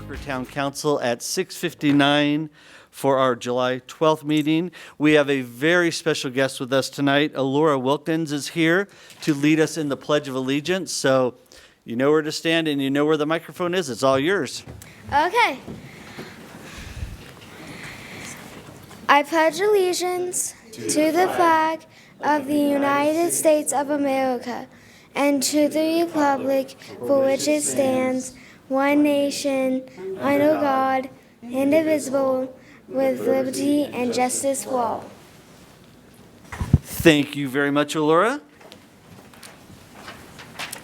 Parker Town Council at 6:59 for our July 12th meeting. We have a very special guest with us tonight. Alora Wilkins is here to lead us in the Pledge of Allegiance. So you know where to stand and you know where the microphone is. It's all yours. Okay. I pledge allegiance to the flag of the United States of America and to the republic for which it stands, one nation, under God, indivisible, with liberty and justice for all. Thank you very much, Alora.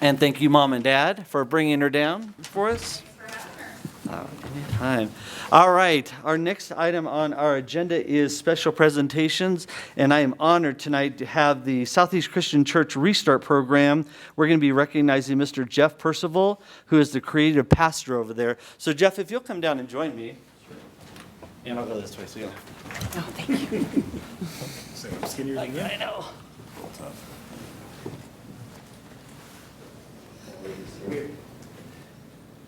And thank you, Mom and Dad, for bringing her down for us. Anytime. All right, our next item on our agenda is special presentations, and I am honored tonight to have the Southeast Christian Church Restart Program. We're going to be recognizing Mr. Jeff Percival, who is the creative pastor over there. So, Jeff, if you'll come down and join me. And I'll go this way, so you'll. Oh, thank you. So I'm skinnier than you. I know.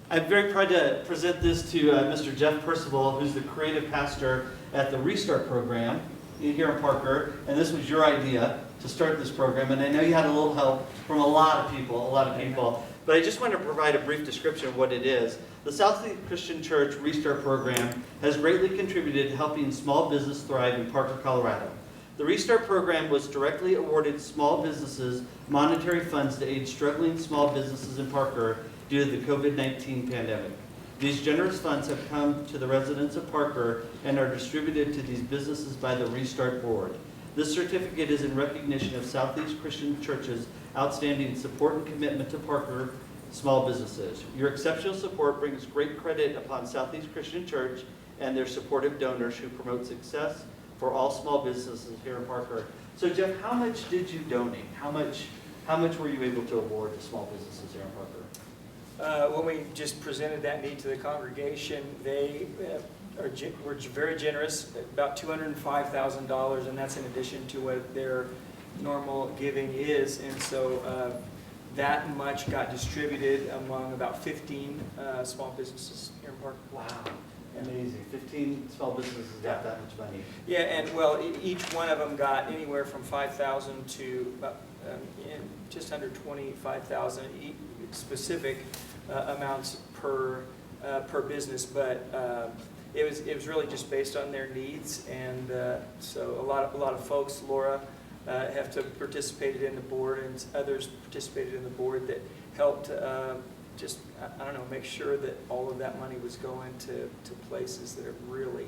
I'm very proud to present this to Mr. Jeff Percival, who's the creative pastor at the Restart Program here in Parker. And this was your idea to start this program. And I know you had a little help from a lot of people. But I just want to provide a brief description of what it is. The Southeast Christian Church Restart Program has greatly contributed to helping small business thrive in Parker, Colorado. The Restart Program was directly awarded small businesses monetary funds to aid struggling small businesses in Parker due to the COVID-19 pandemic. These generous funds have come to the residents of Parker and are distributed to these businesses by the Restart Board. This certificate is in recognition of Southeast Christian Church's outstanding support and commitment to Parker small businesses. Your exceptional support brings great credit upon Southeast Christian Church and their supportive donors who promote success for all small businesses here in Parker. So Jeff, how much did you donate? How much were you able to award to small businesses here in Parker? When we just presented that need to the congregation, they were very generous, about $205,000, and that's in addition to what their normal giving is. And so that much got distributed among about 15 small businesses here in Parker. Wow, amazing. 15 small businesses got that much money. Yeah, and well, each one of them got anywhere from $5,000 to about just under $25,000 specific amounts per business, but it was really just based on their needs, and so a lot of folks, Laura, have to participated in the board, and others participated in the board that helped just I don't know, make sure that all of that money was going to places that are really,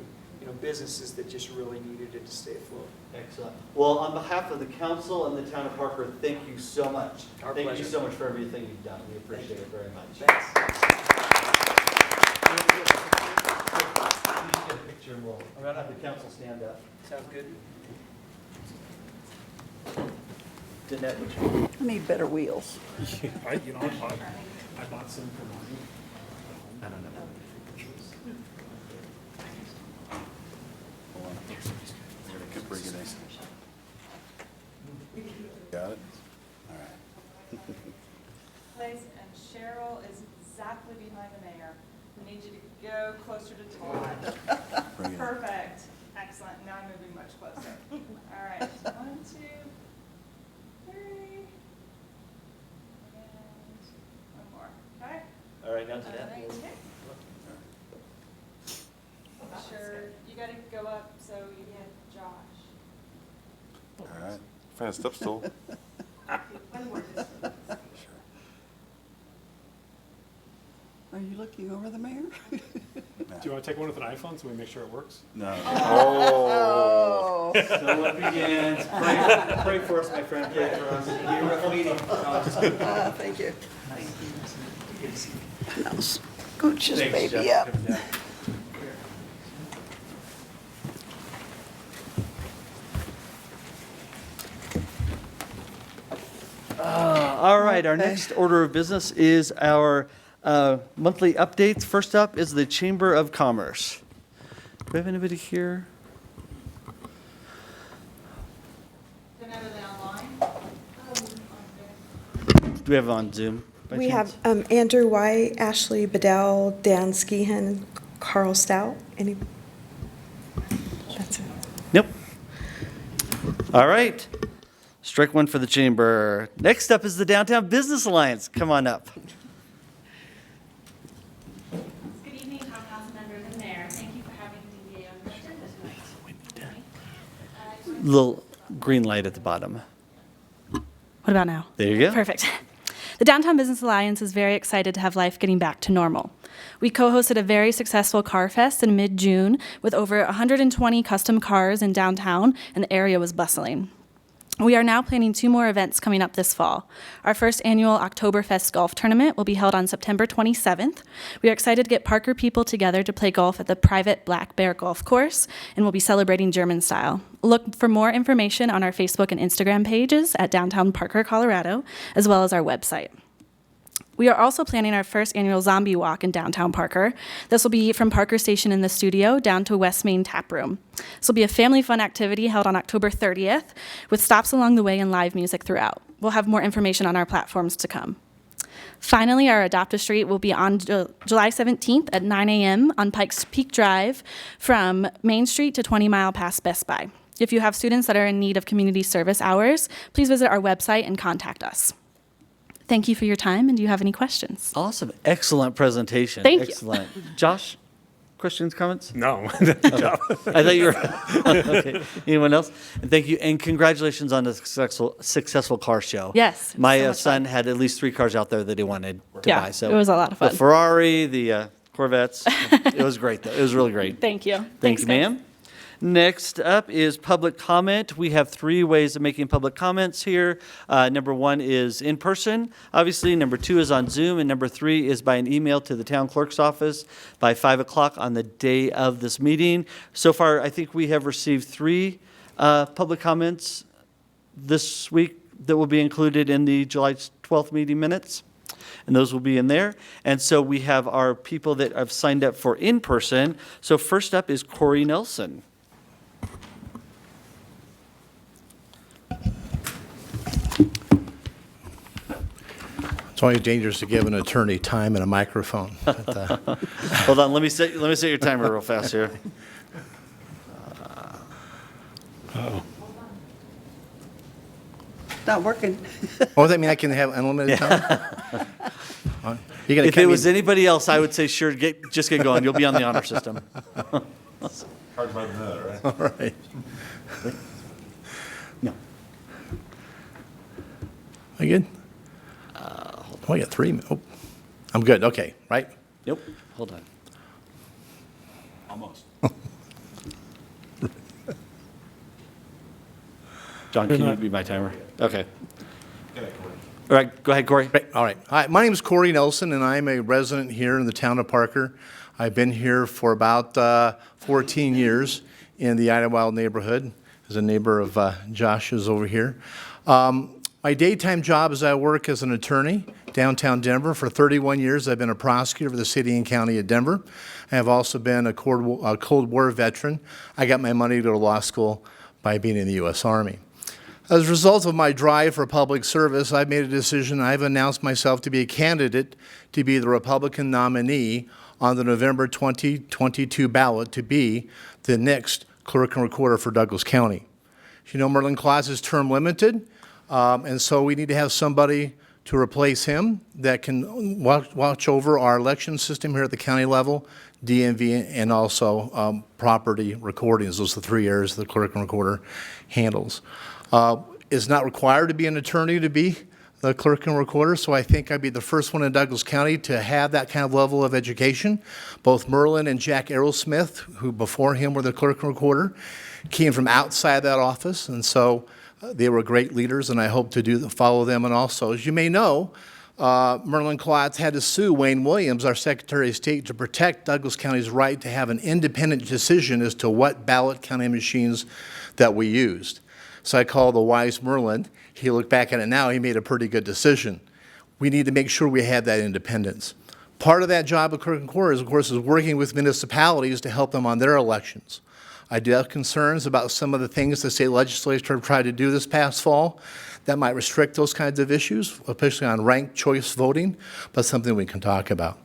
businesses that just really needed it to stay afloat. Excellent. Well, on behalf of the council and the town of Parker, thank you so much. Our Thank pleasure. you so much for everything you've done. We appreciate it very much. Thanks. You get a picture and I'm going to have the council stand up. Sounds good. Danette, would you? I need better wheels. I bought some for mine. I don't know. Got it? All right. Place, and Cheryl is exactly behind the mayor. We need you to go closer to Todd. Bring it. Perfect. Excellent. Now I'm moving much closer. All right. 1, 2, 3. And one more. Okay? All right, now Danette. Thank you. Sure. You got to go up so you get Josh. All right. Fast up still. One more distance. Sure. Are you looking over the mayor? Do you want to take one with an iPhone so we make sure it works? No. Oh. So it begins. Pray for us, my friend. Pray for us. You're a meeting. Thank you. Now scooch his Thanks, baby Jeff, up. for coming down. All right, our next order of business is our monthly updates. First up is the Chamber of Commerce. Do we have anybody here? Then over there online. Do we have it on Zoom? by We chance? have Andrew White, Ashley Bedell, Dan Skehan, Carl Stout. Any? That's it. Nope. All right. Strike one for the chamber. Next up is the Downtown Business Alliance. Come on up. Good evening, Town Council members and Mayor. Thank you for having DBA on the agenda tonight. Little green light at the bottom. What about now? There you go. Perfect. The Downtown Business Alliance is very excited to have life getting back to normal. We co-hosted a very successful Car Fest in mid-June with over 120 custom cars in downtown, and the area was bustling. We are now planning 2 more events coming up this fall. Our first annual Oktoberfest golf tournament will be held on September 27th. We are excited to get Parker people together to play golf at the private Black Bear Golf Course, and we'll be celebrating German style. Look for more information on our Facebook and Instagram pages at Downtown Parker, Colorado, as well as our website. We are also planning our first annual zombie walk in downtown Parker. This will be from Parker Station in the studio down to West Main Tap Room. This will be a family fun activity held on October 30th with stops along the way and live music throughout. We'll have more information on our platforms to come. Finally, our Adopt a Street will be on July 17th at 9 a.m. on Pikes Peak Drive from Main Street to 20 Mile past Best Buy. If you have students that are in need of community service hours, please visit our website and contact us. Thank you for your time, and do you have any questions? Awesome. Excellent presentation. Thank you. Excellent. Josh, questions, comments? No. I thought you were. Okay. Anyone else? And thank you. And congratulations on a successful car show. Yes, it was My so much son fun. had at least 3 cars out there that he wanted to Yeah, buy. So it was a lot of fun. The Ferrari, the Corvettes. It was great, though. It was really great. Thank you. Thank Thanks, you, guys. ma'am. Next up is public comment. We have 3 ways of making public comments here. Number 1 is in person, obviously. Number 2 is on Zoom. And number 3 is by an email to the town clerk's office by 5 o'clock on the day of this meeting. So far, I think we have received 3 public comments this week that will be included in the July 12th meeting minutes. And those will be in there. And so we have our people that have signed up for in person. So first up is Corey Nelson. It's always dangerous to give an attorney time and a microphone. But, Hold on, let me set your timer real fast here. Not working. oh, does that mean I can have unlimited time? You gotta If cut it me- was anybody else, I would say, sure, just get going. You'll be on the honor system. Hard by the minute, right? All right. No. Are you good? Oh, I got 3 minutes. Oh, I'm good. Okay, right? Nope, hold on. Almost. John, can you be my timer? Okay. All right, go ahead, Corey. Great. All right. Hi, my name is Corey Nelson, and I'm a resident here in the town of Parker. I've been here for about 14 years in the Idlewild neighborhood as a neighbor of Josh's over here. My daytime job is I work as an attorney downtown Denver. For 31 years, I've been a prosecutor for the city and county of Denver. I have also been a Cold War veteran. I got my money to go to law school by being in the U.S. Army. As a result of my drive for public service, I've made a decision. I've announced myself to be a candidate to be the Republican nominee on the November 2022 ballot to be the next clerk and recorder for Douglas County. As you know, Merlin Claus is term limited, and so we need to have somebody to replace him that can watch over our election system here at the county level, DMV, and also property recordings. Those are the 3 areas the clerk and recorder handles. It's not required to be an attorney to be the clerk and recorder, so I think I'd be the first one in Douglas County to have that kind of level of education. Both Merlin and Jack Aerosmith, who before him were the clerk and recorder, came from outside that office, and so they were great leaders, and I hope to follow them. And also, as you may know, Merlin Klotz had to sue Wayne Williams, our Secretary of State, to protect Douglas County's right to have an independent decision as to what ballot counting machines that we used. So I called the wise Merlin. He looked back at it now, he made a pretty good decision. We need to make sure we have that independence. Part of that job of clerk and recorder is, of course, is working with municipalities to help them on their elections. I do have concerns about some of the things the state legislature tried to do this past fall that might restrict those kinds of issues, especially on ranked choice voting, but something we can talk about.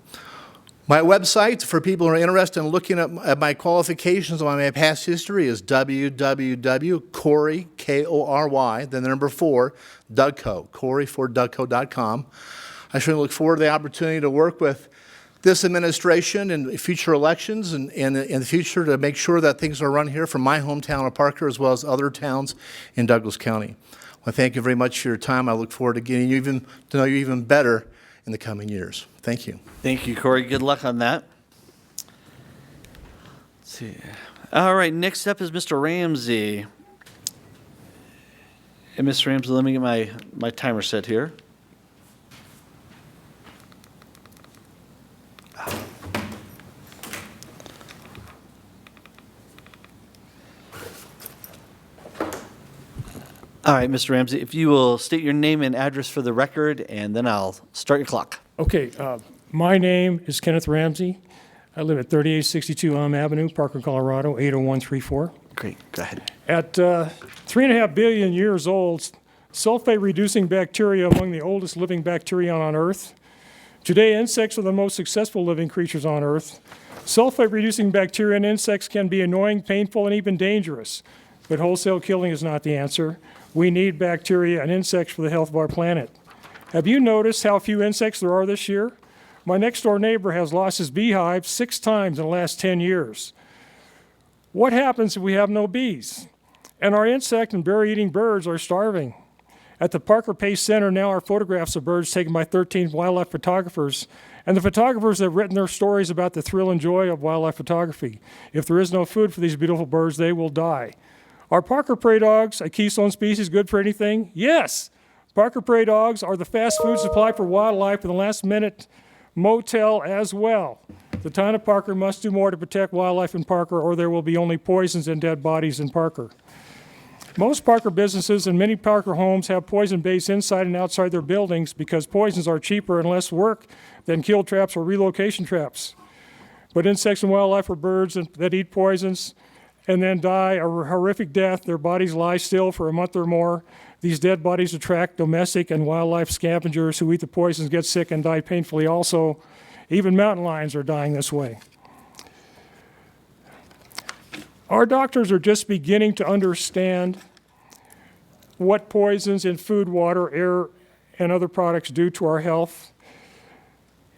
My website, for people who are interested in looking at my qualifications on my past history, is www.Cory, K-O-R-Y, then the number 4, Dougco, Cory4Dougco.com. I certainly look forward to the opportunity to work with this administration in future elections and in the future to make sure that things are run here from my hometown of Parker as well as other towns in Douglas County. Well, thank you very much for your time. I look forward to getting you to know you even better in the coming years. Thank you. Thank you, Cory. Good luck on that. Let's see. All right, next up is Mr. Ramsey. And Mr. Ramsey, let me get my timer set here. All right, Mr. Ramsey, if you will state your name and address for the record, and then I'll start your clock. Okay, my name is Kenneth Ramsey. I live at 3862 Avenue, Parker, Colorado, 80134. Great, go ahead. At 3.5 billion years old, sulfate-reducing bacteria among the oldest living bacteria on Earth. Today, insects are the most successful living creatures on Earth. Sulfate-reducing bacteria and insects can be annoying, painful, and even dangerous, but wholesale killing is not the answer. We need bacteria and insects for the health of our planet. Have you noticed how few insects there are this year? My next-door neighbor has lost his beehive 6 times in the last 10 years. What happens if we have no bees? And our insect and berry-eating birds are starving. At the Parker Pace Center now are photographs of birds taken by 13 wildlife photographers, and the photographers have written their stories about the thrill and joy of wildlife photography. If there is no food for these beautiful birds, they will die. Are Parker prairie dogs, a keystone species, good for anything? Yes. Parker prairie dogs are the fast food supply for wildlife and the last-minute motel as well. The town of Parker must do more to protect wildlife in Parker, or there will be only poisons and dead bodies in Parker. Most Parker businesses and many Parker homes have poison baits inside and outside their buildings because poisons are cheaper and less work than kill traps or relocation traps. But insects and wildlife or birds that eat poisons and then die a horrific death. Their bodies lie still for a month or more. These dead bodies attract domestic and wildlife scavengers who eat the poisons, get sick, and die painfully also. Even mountain lions are dying this way. Our doctors are just beginning to understand what poisons in food, water, air, and other products do to our health.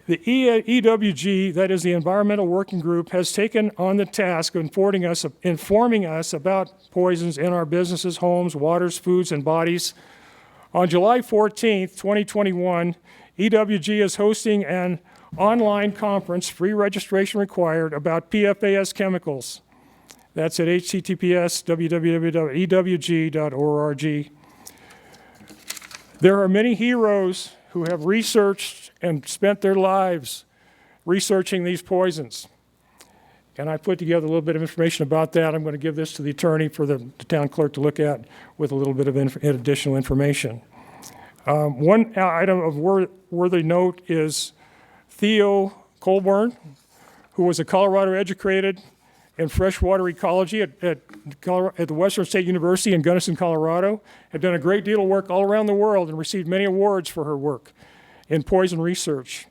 The EWG, that is the Environmental Working Group, has taken on the task of informing us about poisons in our businesses, homes, waters, foods, and bodies. On July 14th, 2021, EWG is hosting an online conference, free registration required, about PFAS chemicals. That's at https://www.ewg.org. There are many heroes who have researched and spent their lives researching these poisons. And I put together a little bit of information about that. I'm going to give this to the attorney for the town clerk to look at with a little bit of additional information. One item of worthy note is Theo Colburn, who was a Colorado-educated in freshwater ecology at the Western State University in Gunnison, Colorado, had done a great deal of work all around the world and received many awards for her work in poison research.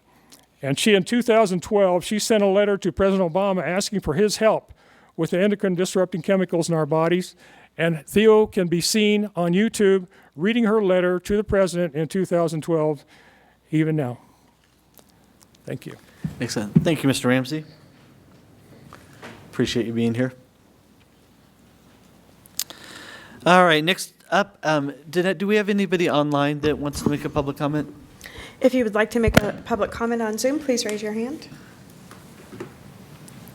And in 2012, she sent a letter to President Obama asking for his help with the endocrine disrupting chemicals in our bodies. And Theo can be seen on YouTube reading her letter to the president in 2012, even now. Thank you. Excellent. Thank you, Mr. Ramsey. Appreciate you being here. All right, next up, do we have anybody online that wants to make a public comment? If you would like to make a public comment on Zoom, please raise your hand.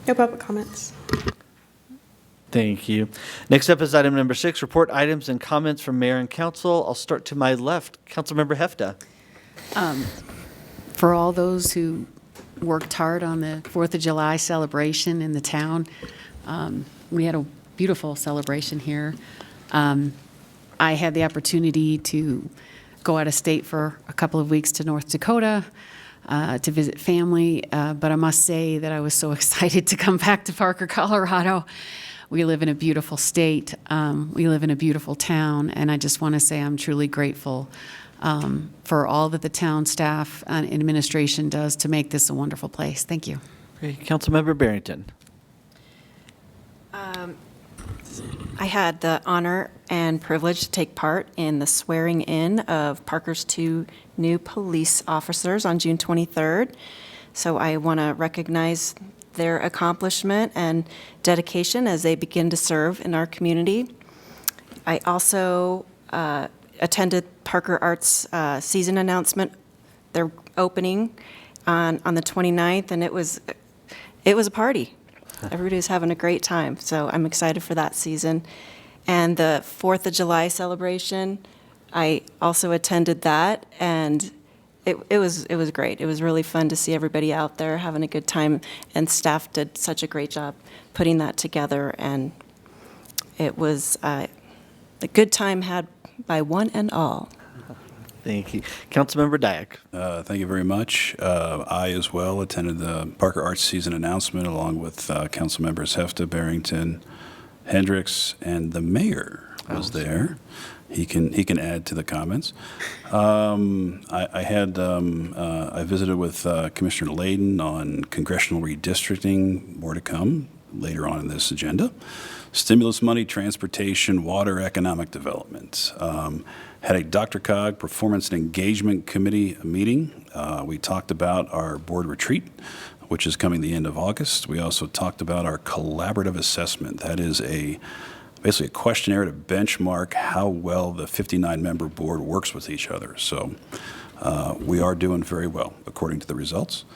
No public comments. Thank you. Next up is item number 6, report items and comments from mayor and council. I'll start to my left. Councilmember Hefta. For all those who worked hard on the 4th of July celebration in the town, we had a beautiful celebration here. I had the opportunity to go out of state for a couple of weeks to North Dakota to visit family, but I must say that I was so excited to come back to Parker, Colorado. We live in a beautiful state. We live in a beautiful town, and I just want to say I'm truly grateful for all that the town staff and administration does to make this a wonderful place. Thank you. Great. Councilmember Barrington. I had the honor and privilege to take part in the swearing in of Parker's 2 new police officers on June 23rd. So I want to recognize their accomplishment and dedication as they begin to serve in our community. I also attended Parker Arts season announcement, their opening on the 29th, and it was a party. Everybody's having a great time, so I'm excited for that season. And the 4th of July celebration, I also attended that, and it was great. It was really fun to see everybody out there having a good time, and staff did such a great job putting that together, and it was a good time had by one and all. Thank you. Councilmember Dyak. Thank you very much. I as well attended the Parker Arts season announcement along with council members Hefta, Barrington, Hendricks, and the mayor was there. He can add to the comments. I visited with Commissioner Layden on congressional redistricting, more to come later on in this agenda. Stimulus money, transportation, water, economic development. Had a DRCOG Performance and Engagement Committee meeting. We talked about our board retreat, which is coming the end of August. We also talked about our collaborative assessment. That is basically a questionnaire to benchmark how well the 59-member board works with each other. So we are doing very well according to the results.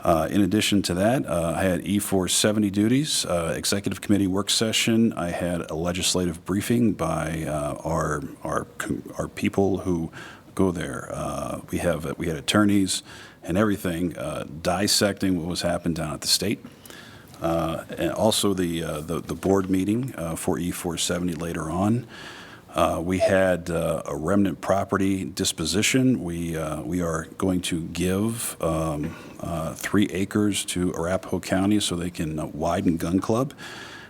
In addition to that, I had E470 duties, executive committee work session. I had a legislative briefing by our people who go there. We had attorneys and everything dissecting what was happening down at the state. And also the board meeting for E470 later on. We had a remnant property disposition. We are going to give 3 acres to Arapahoe County so they can widen gun club.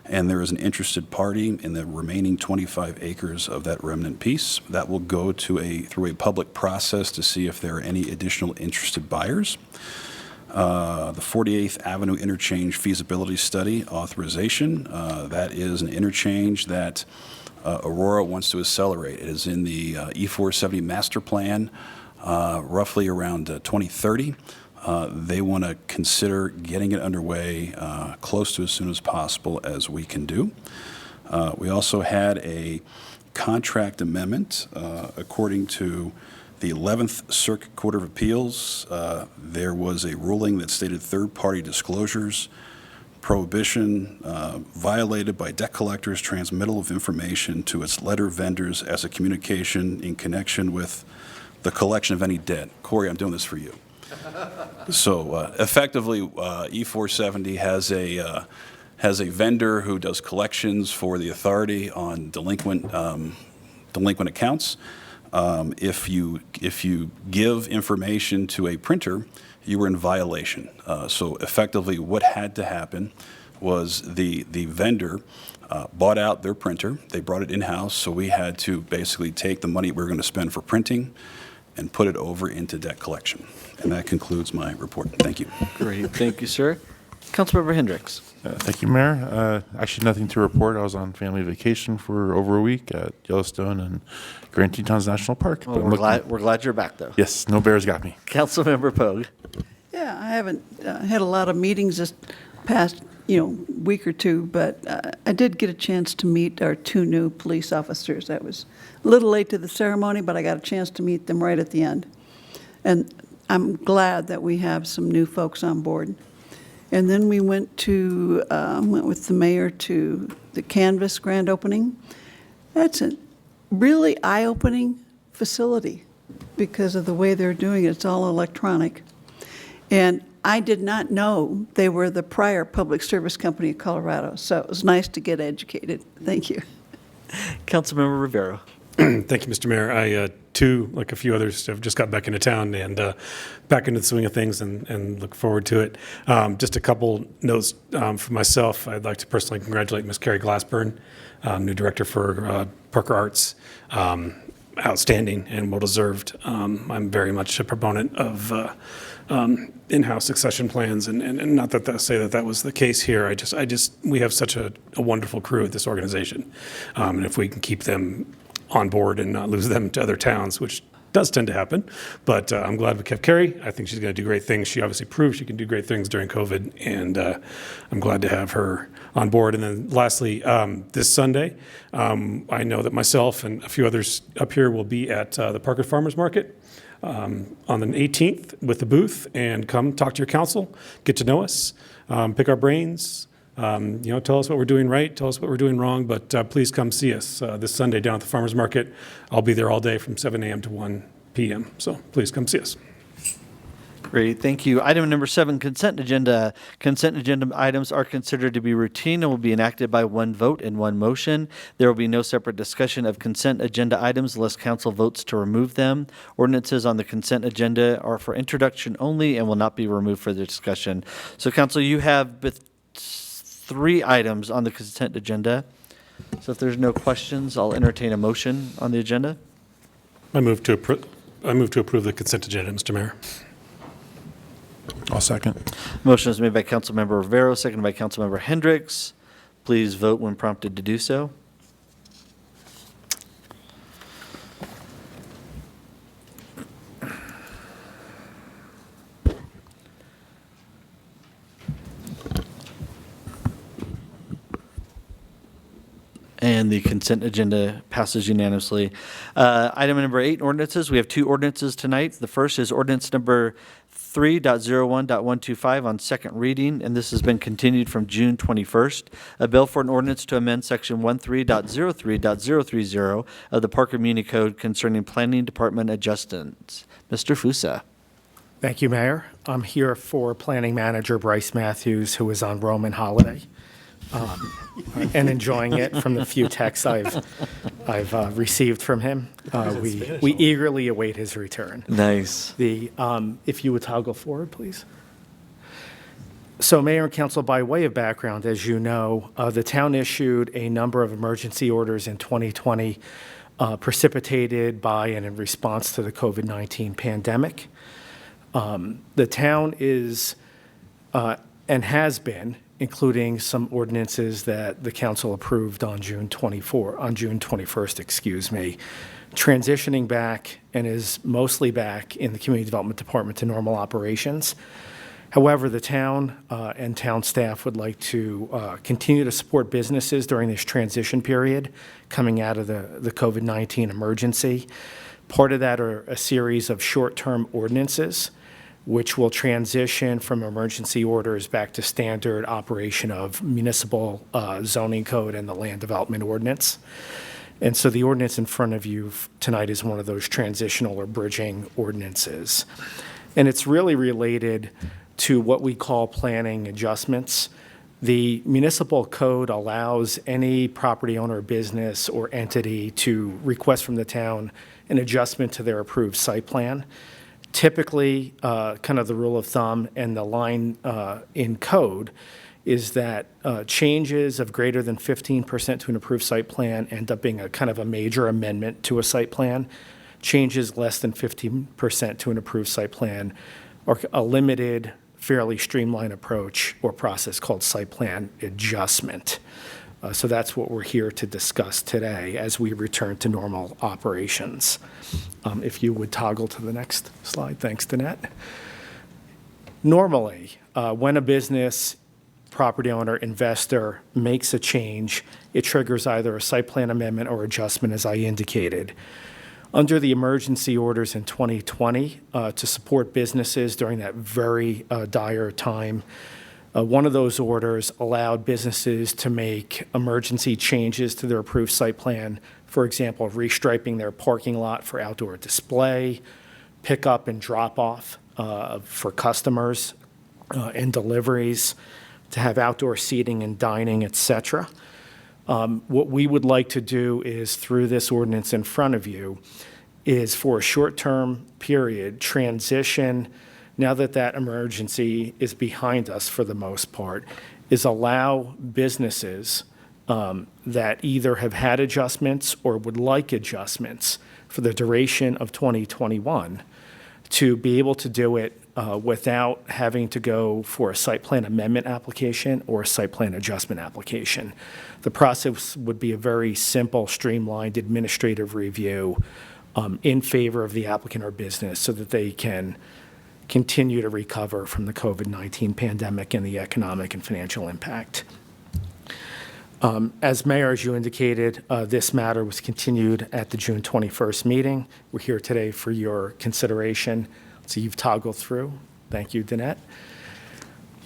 And there is an interested party in the remaining 25 acres of that remnant piece. That will go to through a public process to see if there are any additional interested buyers. The 48th Avenue Interchange Feasibility Study authorization. That is an interchange that Aurora wants to accelerate. It is in the E470 master plan, roughly around 2030. They want to consider getting it underway close to as soon as possible as we can do. We also had a contract amendment according to the 11th Circuit Court of Appeals. There was a ruling that stated third-party disclosures prohibition violated by debt collectors transmittal of information to its letter vendors as a communication in connection with the collection of any debt. Corey, I'm doing this for you. So effectively, E470 has a vendor who does collections for the authority on delinquent accounts. If you give information to a printer, you were in violation. So effectively what had to happen was the vendor bought out their printer. They brought it in-house, so we had to basically take the money we were going to spend for printing and put it over into debt collection. And that concludes my report. Thank you. Great. Thank you, sir. Councilmember Hendricks. Thank you, Mayor. Actually, nothing to report. I was on family vacation for over a week at Yellowstone and Grand Tetons National Park. Well, But we're glad you're back, though. Yes, no bears got me. Councilmember Pogue. Yeah, I haven't had a lot of meetings this past, week or two, but I did get a chance to meet our 2 new police officers. That was a little late to the ceremony, but I got a chance to meet them right at the end. And I'm glad that we have some new folks on board. And then we went with the mayor to the Canvas grand opening. That's a really eye-opening facility because of the way they're doing it. It's all electronic. And I did not know they were the prior public service company of Colorado, so it was nice to get educated. Thank you. Councilmember Rivero. Thank you, Mr. Mayor. I too, like a few others, have just got back into town and back into the swing of things and look forward to it. Just a couple notes for myself. I'd like to personally congratulate Ms. Carrie Glassburn, new director for Parker Arts. Outstanding and well-deserved. I'm very much a proponent of in-house succession plans, and not that say that was the case here. We have such a wonderful crew at this organization, and if we can keep them on board and not lose them to other towns, which does tend to happen, but I'm glad we kept Carrie. I think she's going to do great things. She obviously proved she can do great things during COVID, and I'm glad to have her on board. And then lastly, this Sunday, I know that myself and a few others up here will be at the Parker Farmers Market on the 18th with the booth, and come talk to your council, get to know us, pick our brains, tell us what we're doing right, tell us what we're doing wrong, but please come see us this Sunday down at the Farmers Market. I'll be there all day from 7 a.m. to 1 p.m., so please come see us. Great, thank you. Item number 7, consent agenda. Consent agenda items are considered to be routine and will be enacted by one vote and one motion. There will be no separate discussion of consent agenda items unless council votes to remove them. Ordinances on the consent agenda are for introduction only and will not be removed for the discussion. So council, you have 3 items on the consent agenda. So if there's no questions, I'll entertain a motion on the agenda. I move to approve the consent agenda, Mr. Mayor. I'll second. Motion is made by Councilmember Rivero, seconded by Councilmember Hendricks. Please vote when prompted to do so. And the consent agenda passes unanimously. Item number 8, ordinances. We have 2 ordinances tonight. The first is ordinance number 3.01.125 on second reading, and this has been continued from June 21st. A bill for an ordinance to amend section 13.03.030 of the Parker Muni Code concerning planning department adjustments. Mr. Fusa. Thank you, Mayor. I'm here for Planning Manager Bryce Matthews, who is on Roman holiday. And enjoying it from the few texts I've received from him. We eagerly await his return. Nice. If you would toggle forward, please. So, Mayor and Council, by way of background, as you know, the town issued a number of emergency orders in 2020, precipitated by and in response to the COVID-19 pandemic. The town is and has been, including some ordinances that the council approved on June 21st, transitioning back and is mostly back in the Community Development Department to normal operations. However, the town and town staff would like to continue to support businesses during this transition period coming out of the COVID-19 emergency. Part of that are a series of short-term ordinances which will transition from emergency orders back to standard operation of municipal zoning code and the land development ordinance. And so the ordinance in front of you tonight is one of those transitional or bridging ordinances. And it's really related to what we call planning adjustments. The municipal code allows any property owner, business, or entity to request from the town an adjustment to their approved site plan. Typically, kind of the rule of thumb and the line in code is that changes of greater than 15% to an approved site plan end up being a kind of a major amendment to a site plan. Changes less than 15% to an approved site plan are a limited, fairly streamlined approach or process called site plan adjustment. So that's what we're here to discuss today as we return to normal operations. If you would toggle to the next slide. Thanks, Danette. Normally, when a business, property owner, investor makes a change, it triggers either a site plan amendment or adjustment, as I indicated. Under the emergency orders in 2020 to support businesses during that very dire time, one of those orders allowed businesses to make emergency changes to their approved site plan, for example, restriping their parking lot for outdoor display, pickup and drop-off for customers and deliveries, to have outdoor seating and dining, etc. What we would like to do is, through this ordinance in front of you, is for a short-term period, transition, now that that emergency is behind us for the most part, is allow businesses that either have had adjustments or would like adjustments for the duration of 2021 to be able to do it without having to go for a site plan amendment application or a site plan adjustment application. The process would be a very simple, streamlined administrative review in favor of the applicant or business so that they can continue to recover from the COVID-19 pandemic and the economic and financial impact. As Mayor, as you indicated, this matter was continued at the June 21st meeting. We're here today for your consideration. So you've toggled through. Thank you, Danette.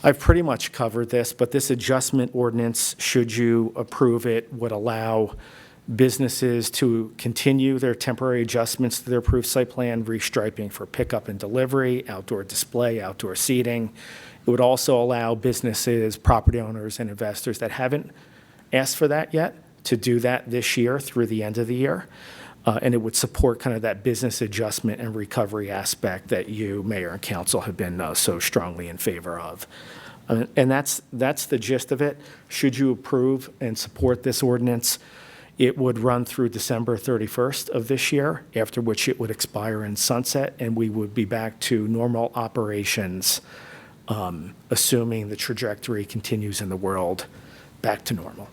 I've pretty much covered this, but this adjustment ordinance, should you approve it, would allow businesses to continue their temporary adjustments to their approved site plan, restriping for pickup and delivery, outdoor display, outdoor seating. It would also allow businesses, property owners, and investors that haven't asked for that yet to do that this year through the end of the year. And it would support kind of that business adjustment and recovery aspect that you, Mayor, and Council have been so strongly in favor of. And that's the gist of it. Should you approve and support this ordinance, it would run through December 31st of this year, after which it would expire in sunset, and we would be back to normal operations, assuming the trajectory continues in the world back to normal.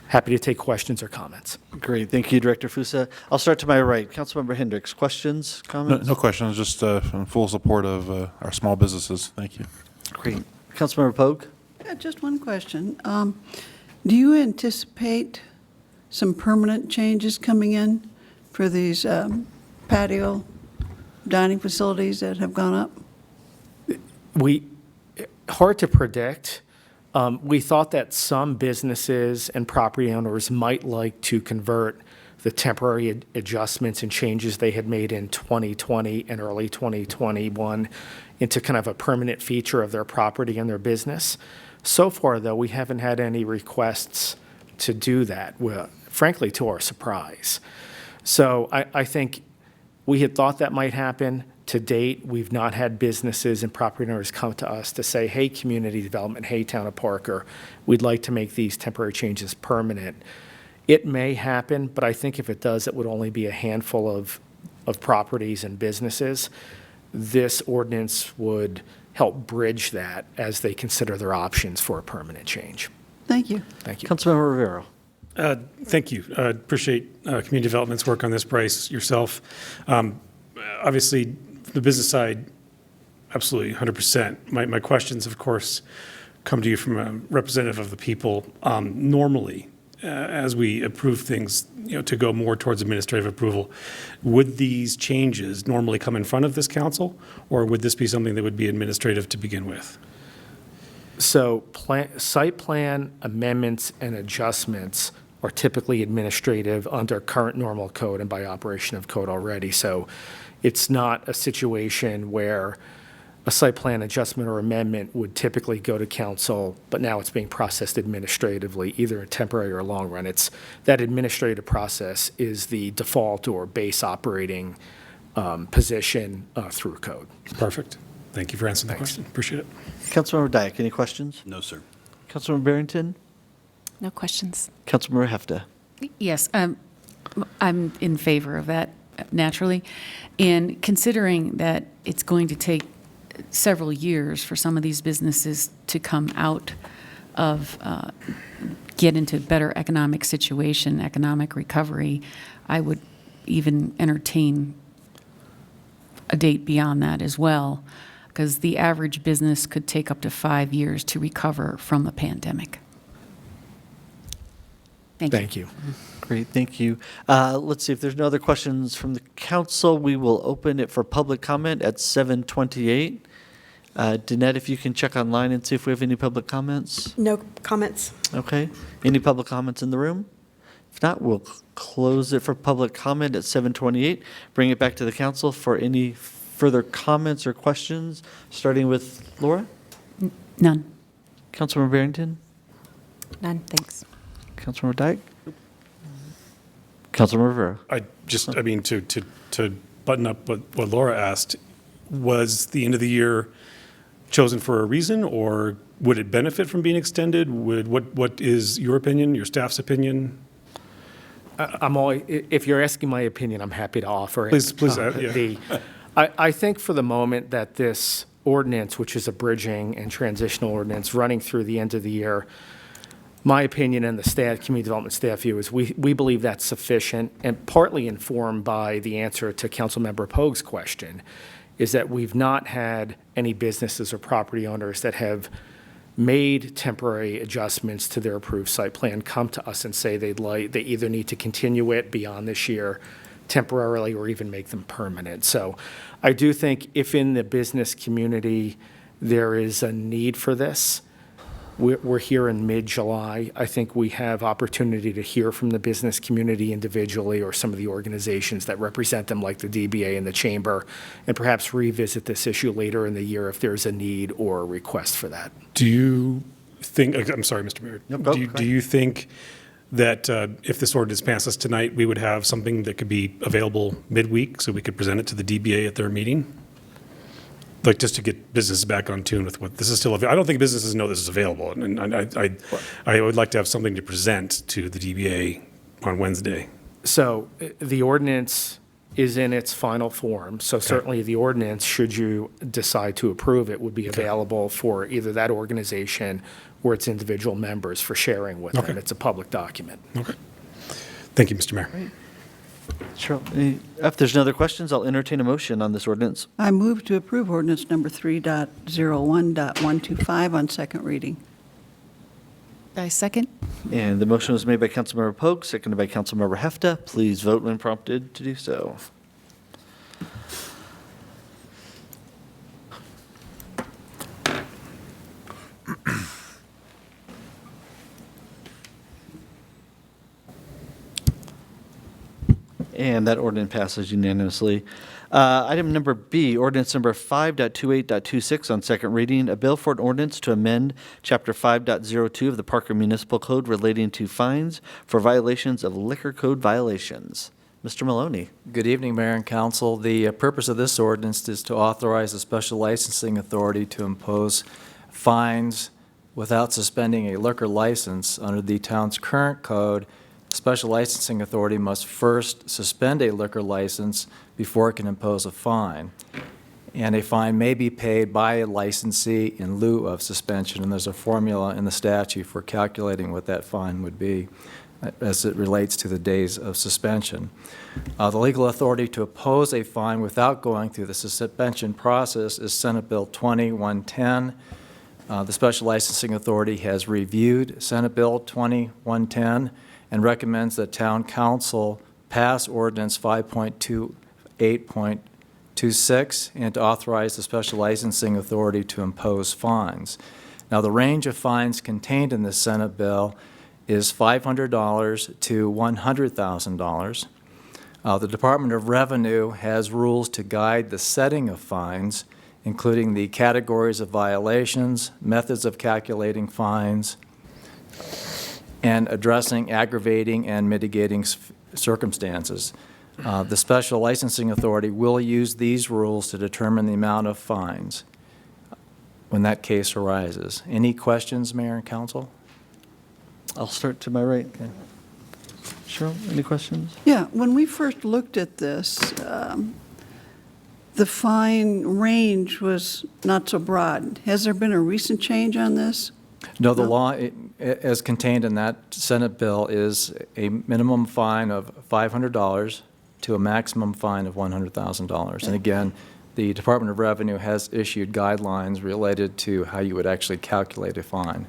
Happy to take questions or comments. Great. Thank you, Director Fusa. I'll start to my right. Councilmember Hendricks, questions, comments? No questions, just in full support of our small businesses. Thank you. Great. Councilmember Pogue? Yeah, just one question. Do you anticipate some permanent changes coming in for these patio dining facilities that have gone up? Hard to predict. We thought that some businesses and property owners might like to convert the temporary adjustments and changes they had made in 2020 and early 2021 into kind of a permanent feature of their property and their business. So far, though, we haven't had any requests to do that, well, frankly, to our surprise. So I think we had thought that might happen. To date, we've not had businesses and property owners come to us to say, hey, community development, hey, Town of Parker, we'd like to make these temporary changes permanent. It may happen, but I think if it does, it would only be a handful of properties and businesses. This ordinance would help bridge that as they consider their options for a permanent change. Thank you. Thank you. Councilmember Rivera. Thank you. Appreciate Community Development's work on this, Bryce, yourself. Obviously, the business side, absolutely, 100%. My questions, of course, come to you from a representative of the people. Normally, as we approve things, to go more towards administrative approval, would these changes normally come in front of this council, or would this be something that would be administrative to begin with? So site plan amendments and adjustments are typically administrative under current normal code and by operation of code already. So it's not a situation where a site plan adjustment or amendment would typically go to council, but now it's being processed administratively, either in temporary or long run. It's that administrative process is the default or base operating position through code. Perfect. Thank you for answering the question. Appreciate it. Councilmember Dyak, any questions? No, sir. Councilmember Barrington? No questions. Councilmember Hefta? Yes, I'm in favor of that, naturally. And considering that it's going to take several years for some of these businesses to come out of, get into better economic situation, economic recovery, I would even entertain a date beyond that as well, because the average business could take up to 5 years to recover from a pandemic. Thank you. Great, thank you. Let's see, if there's no other questions from the council, we will open it for public comment at 7:28. Danette, if you can check online and see if we have any public comments. No comments. Okay. Any public comments in the room? If not, we'll close it for public comment at 7:28. Bring it back to the council for any further comments or questions, starting with Laura? None. Councilmember Barrington? None, thanks. Councilmember Dyke? Councilmember Rivera. I mean, to button up what Laura asked, was the end of the year chosen for a reason, or would it benefit from being extended? What is your opinion, your staff's opinion? If you're asking my opinion, I'm happy to offer it. Please, yeah. I think for the moment that this ordinance, which is a bridging and transitional ordinance running through the end of the year, my opinion and the community development staff view is we believe that's sufficient, and partly informed by the answer to Councilmember Pogue's question, is that we've not had any businesses or property owners that have made temporary adjustments to their approved site plan come to us and say they either need to continue it beyond this year temporarily or even make them permanent. So I do think if in the business community there is a need for this, we're here in mid-July. I think we have opportunity to hear from the business community individually or some of the organizations that represent them, like the DBA and the Chamber, and perhaps revisit this issue later in the year if there's a need or a request for that. Do you think, I'm sorry, Mr. Mayor, do you think that if this ordinance passes tonight, we would have something that could be available midweek so we could present it to the DBA at their meeting? Like, just to get businesses back on tune with what this is still available. I don't think businesses know this is available, and I would like to have something to present to the DBA on Wednesday. So the ordinance is in its final form, so certainly the ordinance, should you decide to approve it, would be available for either that organization or its individual members for sharing with them. It's a public document. Okay. Thank you, Mr. Mayor. Great. Sure. If there's no other questions, I'll entertain a motion on this ordinance. I move to approve ordinance number 3.01.125 on second reading. I second. And the motion was made by Councilmember Pogue, seconded by Councilmember Hefta. Please vote when prompted to do so. And that ordinance passes unanimously. Item number B, ordinance number 5.28.26 on second reading, a bill for an ordinance to amend Chapter 5.02 of the Parker Municipal Code relating to fines for violations of liquor code violations. Mr. Maloney. Good evening, Mayor and Council. The purpose of this ordinance is to authorize a special licensing authority to impose fines without suspending a liquor license. Under the town's current code, special licensing authority must first suspend a liquor license before it can impose a fine. And a fine may be paid by a licensee in lieu of suspension, and there's a formula in the statute for calculating what that fine would be as it relates to the days of suspension. The legal authority to impose a fine without going through the suspension process is Senate Bill 20-110. The special licensing authority has reviewed Senate Bill 20-110 and recommends that Town Council pass Ordinance 5.28.26 and to authorize the special licensing authority to impose fines. Now, the range of fines contained in this Senate bill is $500 to $100,000. The Department of Revenue has rules to guide the setting of fines, including the categories of violations, methods of calculating fines, and addressing aggravating and mitigating circumstances. The Special Licensing Authority will use these rules to determine the amount of fines when that case arises. Any questions, Mayor and Council? I'll start to my right. Cheryl, any questions? Yeah, when we first looked at this, the fine range was not so broad. Has there been a recent change on this? No, the law, as contained in that Senate bill, is a minimum fine of $500 to a maximum fine of $100,000. And again, the Department of Revenue has issued guidelines related to how you would actually calculate a fine.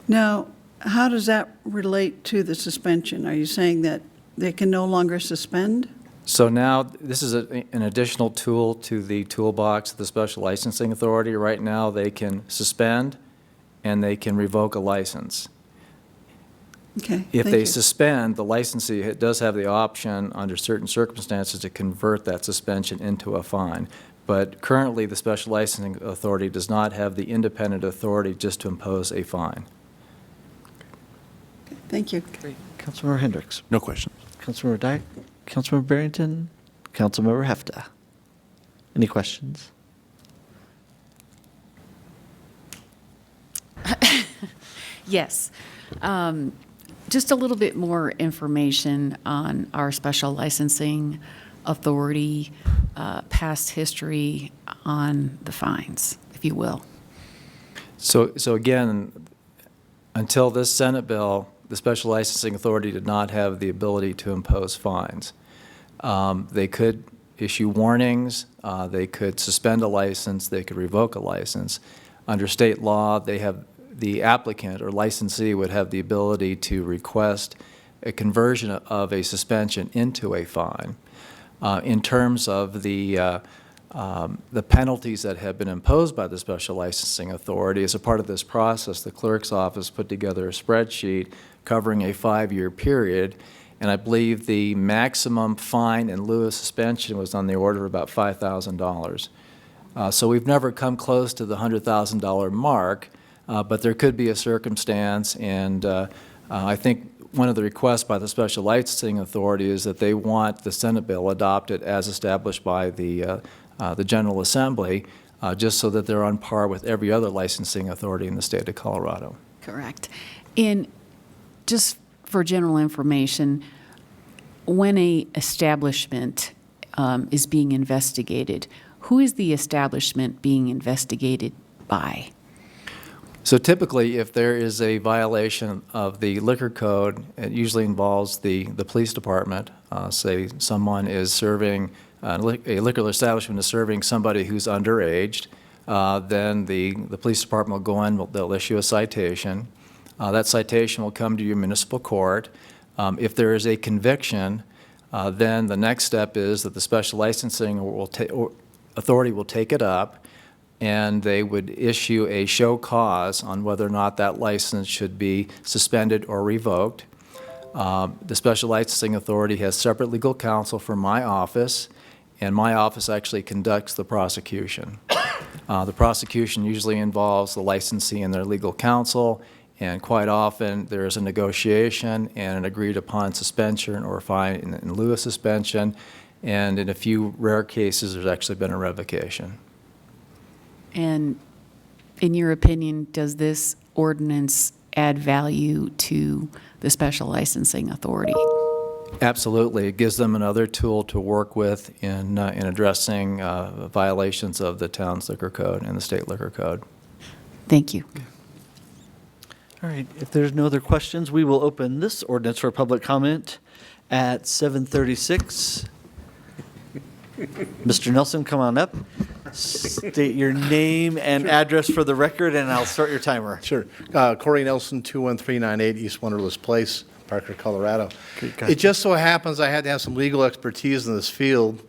Now, how does that relate to the suspension? Are you saying that they can no longer suspend? So now, this is an additional tool to the toolbox of the Special Licensing Authority. Right now, they can suspend and they can revoke a license. Okay. If they suspend, the licensee does have the option under certain circumstances to convert that suspension into a fine. But currently, the Special Licensing Authority does not have the independent authority just to impose a fine. Thank you. Great. Councilmember Hendricks. No questions. Councilmember Dyke, Councilmember Barrington, Councilmember Hefta. Any questions? Yes. Just a little bit more information on our special licensing authority, past history on the fines, if you will. So again, until this Senate bill, the Special Licensing Authority did not have the ability to impose fines. They could issue warnings, they could suspend a license, they could revoke a license. Under state law, the applicant or licensee would have the ability to request a conversion of a suspension into a fine. In terms of the penalties that have been imposed by the Special Licensing Authority, as a part of this process, the clerk's office put together a spreadsheet covering a 5-year period, and I believe the maximum fine in lieu of suspension was on the order of about $5,000. So we've never come close to the $100,000 mark, but there could be a circumstance, and I think one of the requests by the Special Licensing Authority is that they want the Senate bill adopted as established by the General Assembly, just so that they're on par with every other licensing authority in the state of Colorado. Correct. And just for general information, when a establishment is being investigated, who is the establishment being investigated by? So typically, if there is a violation of the liquor code, it usually involves the police department. Say someone is serving, a liquor establishment is serving somebody who's underage, then the police department will go in, they'll issue a citation. That citation will come to your municipal court. If there is a conviction, then the next step is that the Special Licensing Authority will take it up, and they would issue a show cause on whether or not that license should be suspended or revoked. The Special Licensing Authority has separate legal counsel for my office, and my office actually conducts the prosecution. The prosecution usually involves the licensee and their legal counsel, and quite often there is a negotiation and an agreed upon suspension or fine in lieu of suspension, and in a few rare cases there's actually been a revocation. And in your opinion, does this ordinance add value to the Special Licensing Authority? Absolutely. It gives them another tool to work with in addressing violations of the town's liquor code and the state liquor code. Thank you. All right, if there's no other questions, we will open this ordinance for public comment at 7:36. Mr. Nelson, come on up. State your name and address for the record, and I'll start your timer. Sure. Corey Nelson, 21398 East Wonderless Place, Parker, Colorado. Okay, It just so happens I had to have some legal expertise in this field.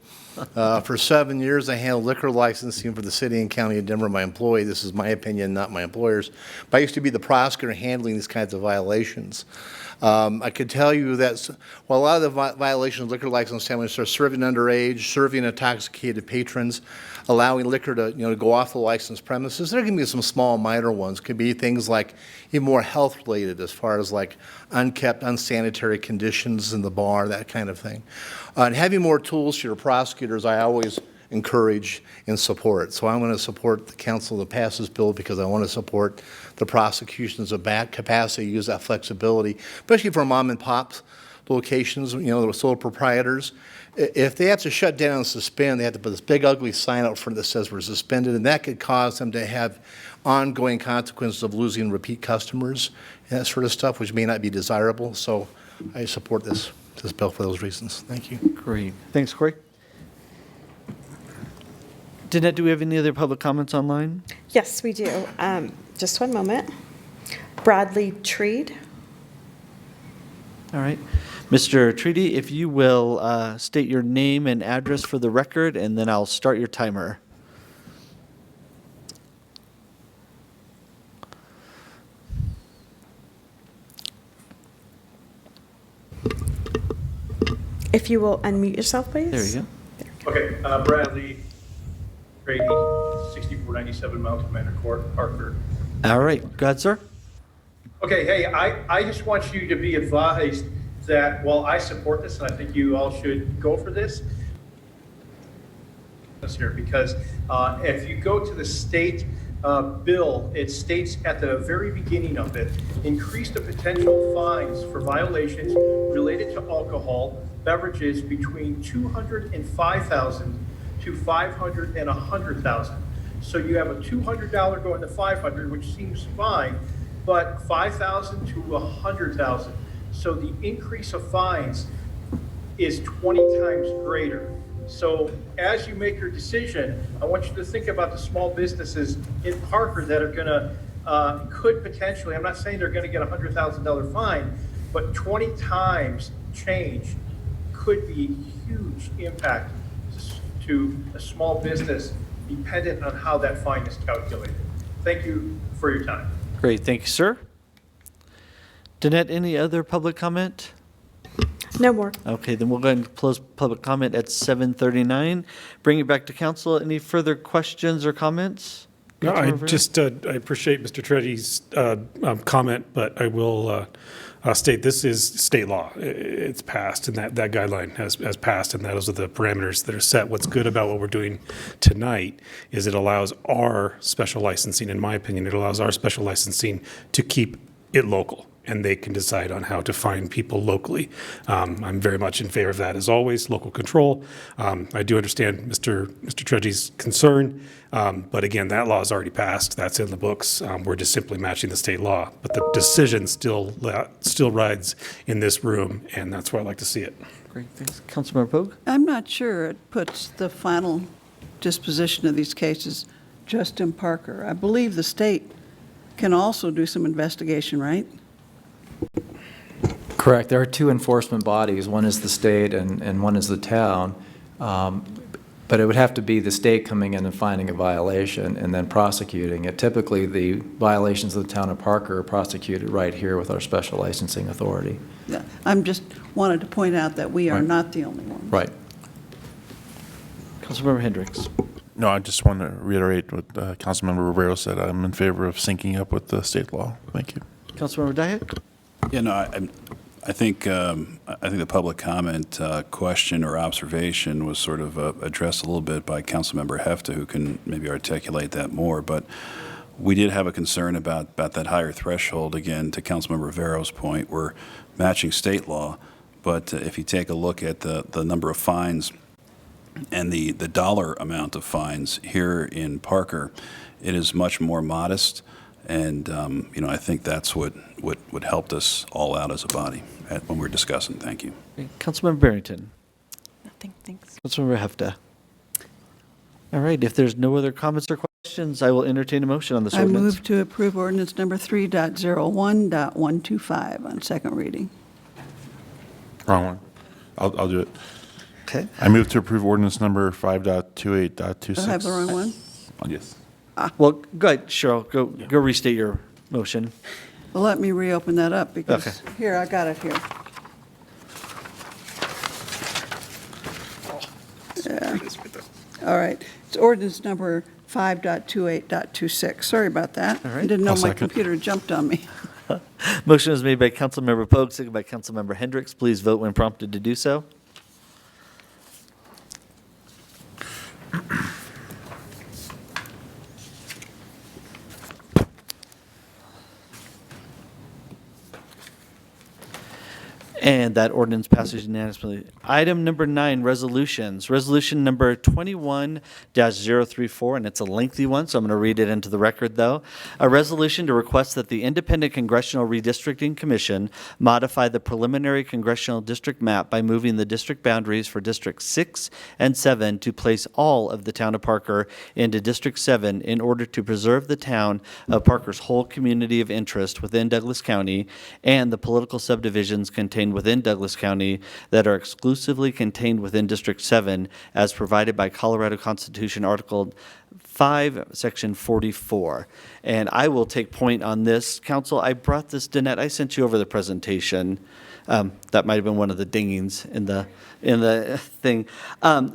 For 7 years, I handled liquor licensing for the city and county of Denver, my employee. This is my opinion, not my employer's. But I used to be the prosecutor handling these kinds of violations. I could tell you that while a lot of the violations of liquor license families are serving underage, serving intoxicated patrons, allowing liquor to go off the licensed premises, there can be some small minor ones. Could be things like even more health related, as far as like unkept, unsanitary conditions in the bar, that kind of thing. And having more tools to your prosecutors, I always encourage and support. So I'm going to support the council that passes this bill because I want to support the prosecutions of bad capacity, use that flexibility, especially for mom and pop locations, the sole proprietors. If they have to shut down and suspend, they have to put this big ugly sign out front that says we're suspended, and that could cause them to have ongoing consequences of losing repeat customers and that sort of stuff, which may not be desirable. So I support this bill for those reasons. Thank you. Great. Thanks, Corey. Danette, do we have any other public comments online? Yes, we do. Just one moment. Bradley Treed. All right. Mr. Treaty, if you will state your name and address for the record, and then I'll start your timer. If you will unmute yourself, please. There you go. Okay, Bradley Brady, 6497 Mountain Manor Court, Parker. All right. Go ahead, sir. Okay, hey, I just want you to be advised that while I support this, and I think you all should go for this, here, because if you go to the state bill, it states at the very beginning of it, increase the potential fines for violations related to alcohol beverages between $205,000 to $500,000 and $100,000. So you have a $200 going to $500, which seems fine, but $5,000 to $100,000. So the increase of fines is 20 times greater. So as you make your decision, I want you to think about the small businesses in Parker that are gonna, could potentially, I'm not saying they're gonna get a $100,000 fine, but 20 times change could be huge impact to a small business dependent on how that fine is calculated. Thank you for your time. Great, thank you, sir. Danette, any other public comment? No more. Okay, then we'll go ahead and close public comment at 7:39. Bring it back to council. Any further questions or comments? No, I appreciate Mr. Treddy's comment, but I will state this is state law. It's passed, and that guideline has passed, and those are the parameters that are set. What's good about what we're doing tonight is it allows our special licensing, in my opinion, it allows our special licensing to keep it local, and they can decide on how to find people locally. I'm very much in favor of that, as always, local control. I do understand Mr. Treddy's concern, but again, that law is already passed. That's in the books. We're just simply matching the state law, but the decision still rides in this room, and that's where I like to see it. Great, thanks. Councilmember Pogue? I'm not sure it puts the final disposition of these cases just in Parker. I believe the state can also do some investigation, right? Correct. There are two enforcement bodies. One is the state and one is the town. But it would have to be the state coming in and finding a violation and then prosecuting it. Typically, the violations of the town of Parker are prosecuted right here with our special licensing authority. Yeah, I'm just wanted to point out that we are Right. not the only ones. Right. Councilmember Hendricks. No, I just want to reiterate what Councilmember Rivero said. I'm in favor of syncing up with the state law. Thank you. Councilmember Dyack? Yeah, no, I think the public comment question or observation was sort of addressed a little bit by Councilmember Hefta, who can maybe articulate that more. But we did have a concern about that higher threshold. Again, to Councilmember Rivero's point, we're matching state law. But if you take a look at the number of fines and the dollar amount of fines here in Parker, it is much more modest. And, I think that's what helped us all out as a body when we're discussing. Thank you. Councilmember Barrington. Nothing, thanks. Councilmember Hefta. All right, if there's no other comments or questions, I will entertain a motion on this I ordinance. move to approve ordinance number 3.01.125 on second reading. Wrong one. I'll do it. Okay. I move to approve ordinance number 5.28.26. I have the wrong one? Oh, yes. Well, go ahead, Cheryl. Go restate your motion. Well, let me reopen that up because, Okay. here, I got it here. Yeah. All right. It's ordinance number 5.28.26. Sorry about that. All right. I didn't know I'll my second. computer jumped on me. Motion is made by Councilmember Pogue, seconded by Councilmember Hendricks. Please vote when prompted to do so. And that ordinance passes unanimously. Item number 9, resolutions. Resolution number 21-034, and it's a lengthy one, so I'm going to read it into the record, though. A resolution to request that the Independent Congressional Redistricting Commission modify the preliminary congressional district map by moving the district boundaries for District 6 and 7 to place all of the town of Parker into District 7 in order to preserve the town of Parker's whole community of interest within Douglas County and the political subdivisions contained within Douglas County that are exclusively contained within District 7 as provided by Colorado Constitution Article 5, Section 44. And I will take point on this. Council, I brought this, Danette, I sent you over the presentation. That might have been one of the dingings in the thing.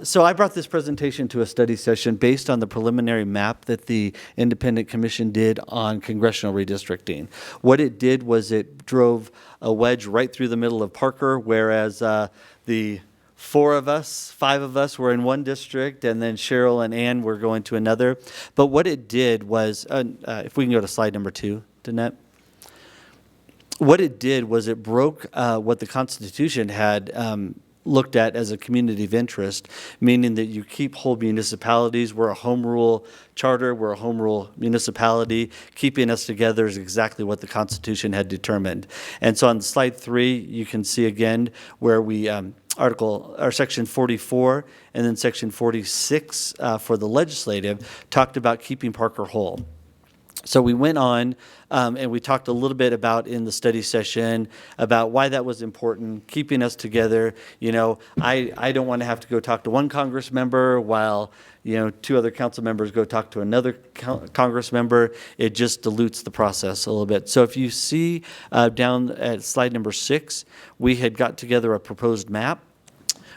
So I brought this presentation to a study session based on the preliminary map that the Independent Commission did on congressional redistricting. What it did was it drove a wedge right through the middle of Parker, whereas the 5 of us were in one district, and then Cheryl and Ann were going to another. But what it did was, if we can go to slide number 2, Danette. What it did was it broke what the Constitution had looked at as a community of interest, meaning that you keep whole municipalities. We're a home rule charter. We're a home rule municipality. Keeping us together is exactly what the Constitution had determined. And so on slide 3, you can see again where we section 44 and then section 46 for the legislative talked about keeping Parker whole. So we went on and we talked a little bit about in the study session about why that was important, keeping us together. You know, I don't want to have to go talk to one Congress member while, 2 other council members go talk to another Congress member. It just dilutes the process a little bit. So if you see down at slide number 6, we had got together a proposed map,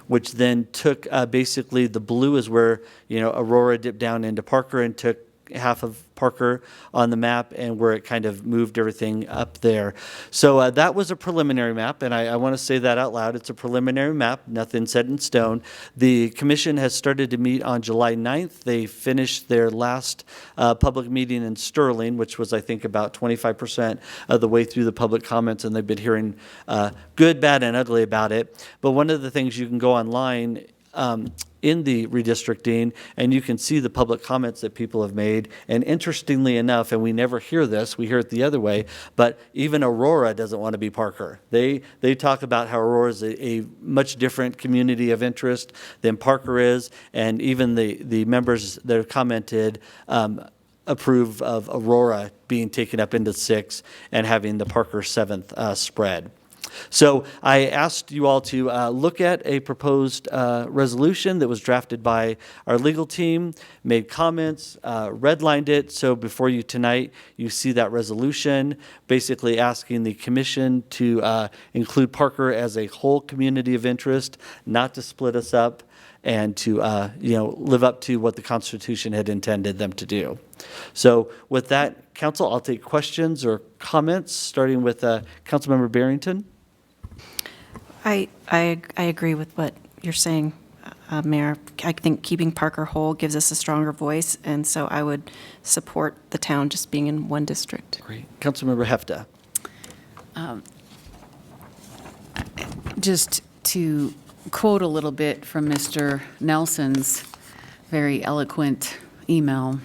which then took basically the blue is where, Aurora dipped down into Parker and took half of Parker on the map, and where it kind of moved everything up there. So that was a preliminary map, and I want to say that out loud. It's a preliminary map, nothing set in stone. The commission has started to meet on July 9th. They finished their last public meeting in Sterling, which was, I think, about 25% of the way through the public comments, and they've been hearing good, bad, and ugly about it. But one of the things you can go online in the redistricting, and you can see the public comments that people have made. And interestingly enough, and we never hear this, we hear it the other way, but even Aurora doesn't want to be Parker. They talk about how Aurora is a much different community of interest than Parker is, and even the members that have commented approve of Aurora being taken up into 6 and having the Parker 7th spread. So I asked you all to look at a proposed resolution that was drafted by our legal team, made comments, redlined it. So before you tonight, you see that resolution, basically asking the commission to include Parker as a whole community of interest, not to split us up, and to live up to what the Constitution had intended them to do. So with that, council, I'll take questions or comments, starting with Councilmember Barrington. I agree with what you're saying, Mayor. I think keeping Parker whole gives us a stronger voice, and so I would support the town just being in one district. Great. Councilmember Hefta. Just to quote a little bit from Mr. Nelson's very eloquent email.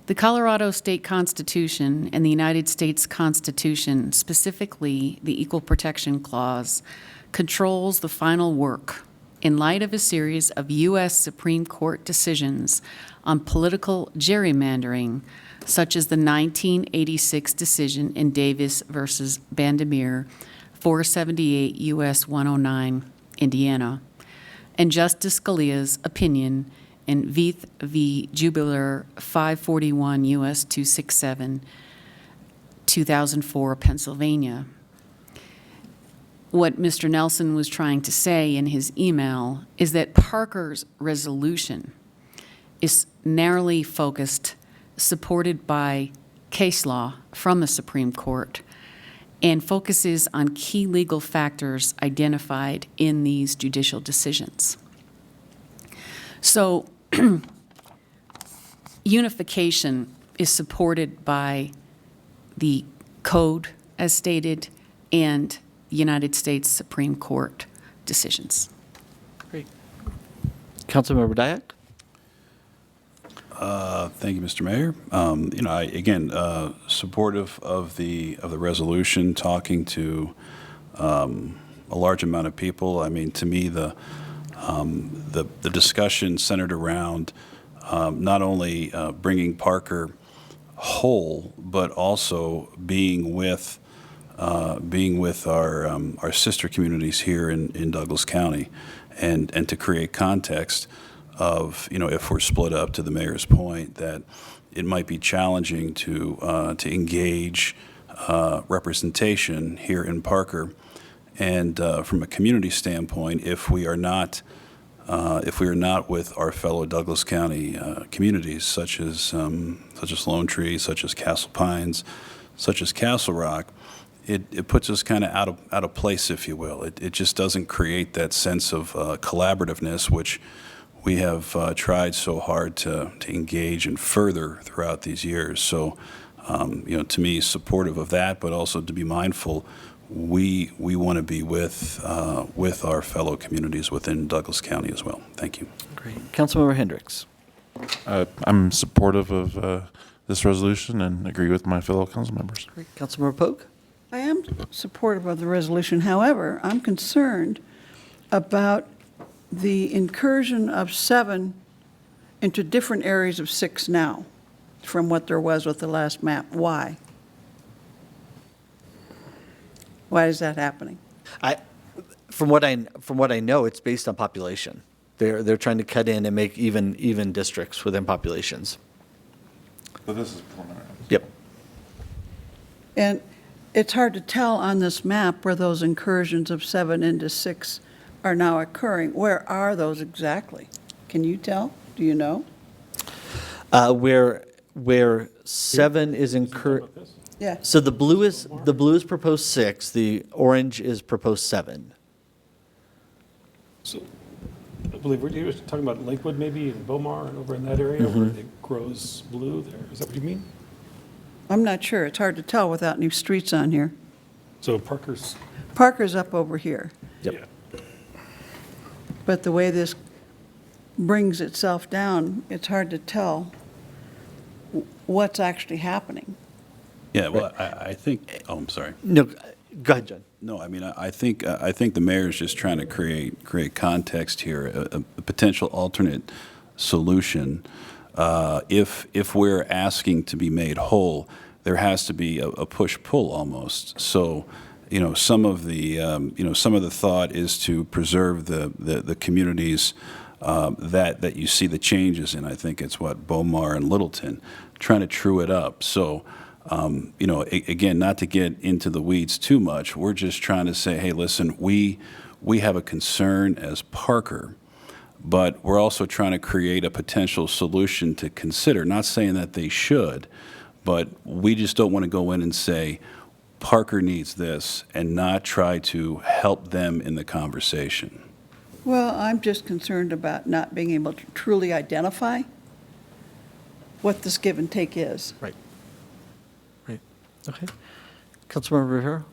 The Colorado State Constitution and the United States Constitution, specifically the Equal Protection Clause, controls the final work in light of a series of U.S. Supreme Court decisions on political gerrymandering, such as the 1986 decision in Davis versus Bandemere, 478 U.S. 109, Indiana, and Justice Scalia's opinion in Veith v. Jubiler, 541 U.S. 267, 2004, Pennsylvania. What Mr. Nelson was trying to say in his email is that Parker's resolution is narrowly focused, supported by case law from the Supreme Court, and focuses on key legal factors identified in these judicial decisions. So unification is supported by the code as stated and United States Supreme Court decisions. Great. Councilmember Dyack? Thank you, Mr. Mayor. I supportive of the resolution, talking to a large amount of people. I mean, to me, the discussion centered around not only bringing Parker whole, but also being with our sister communities here in Douglas County, and to create context of, if we're split up, to the mayor's point, that it might be challenging to engage representation here in Parker. And from a community standpoint, if we are not with our fellow Douglas County communities, such as Lone Tree, such as Castle Pines, such as Castle Rock, it puts us kind of out of place, if you will. It just doesn't create that sense of collaborativeness, which we have tried so hard to engage and further throughout these years. So, to me, supportive of that, but also to be mindful, we want to be with our fellow communities within Douglas County as well. Thank you. Great. Councilmember Hendricks. I'm supportive of this resolution and agree with my fellow council members. Great. Councilmember Pogue. I am supportive of the resolution. However, I'm concerned about the incursion of 7 into different areas of 6 now from what there was with the last map. Why? Why is that happening? From what I know, it's based on population. They're trying to cut in and make even districts within populations. But this is preliminary. Yep. And it's hard to tell on this map where those incursions of 7 into 6 are now occurring. Where are those exactly? Can you tell? Do you know? Where 7 is incurred. Yeah. So the blue is proposed 6. The orange is proposed 7. So I believe we're talking about Lakewood maybe in Beaumar and over in that area where it grows blue there. Is that what you mean? I'm not sure. It's hard to tell without any streets on here. So Parker's. Parker's up over here. Yep. But the way this brings itself down, it's hard to tell what's actually happening. Yeah, well, I think, I'm sorry. No, go ahead, John. No, I mean, I think the mayor's just trying to create context here, a potential alternate solution. If we're asking to be made whole, there has to be a push-pull almost. So, some of the thought is to preserve the communities that you see the changes in. I think it's Beaumar and Littleton, trying to true it up. So, again, not to get into the weeds too much, we're just trying to say, hey, listen, we have a concern as Parker, but we're also trying to create a potential solution to consider. Not saying that they should, but we just don't want to go in and say, Parker needs this, and not try to help them in the conversation. Well, I'm just concerned about not being able to truly identify what this give and take is. Right. Okay. Councilmember Rivera.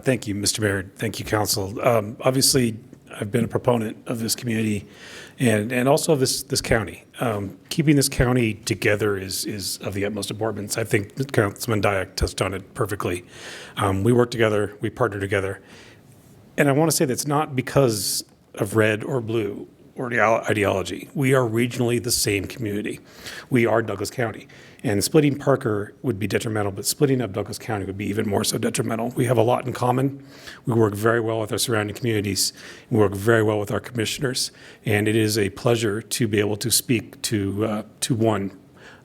Thank you, Mr. Mayor. Thank you, Council. Obviously, I've been a proponent of this community and also of this county. Keeping this county together is of the utmost importance. I think Councilman Dyak touched on it perfectly. We work together, we partner together. And I want to say that's not because of red or blue or ideology. We are regionally the same community. We are Douglas County. And splitting Parker would be detrimental, but splitting up Douglas County would be even more so detrimental. We have a lot in common. We work very well with our surrounding communities. We work very well with our commissioners. And it is a pleasure to be able to speak to one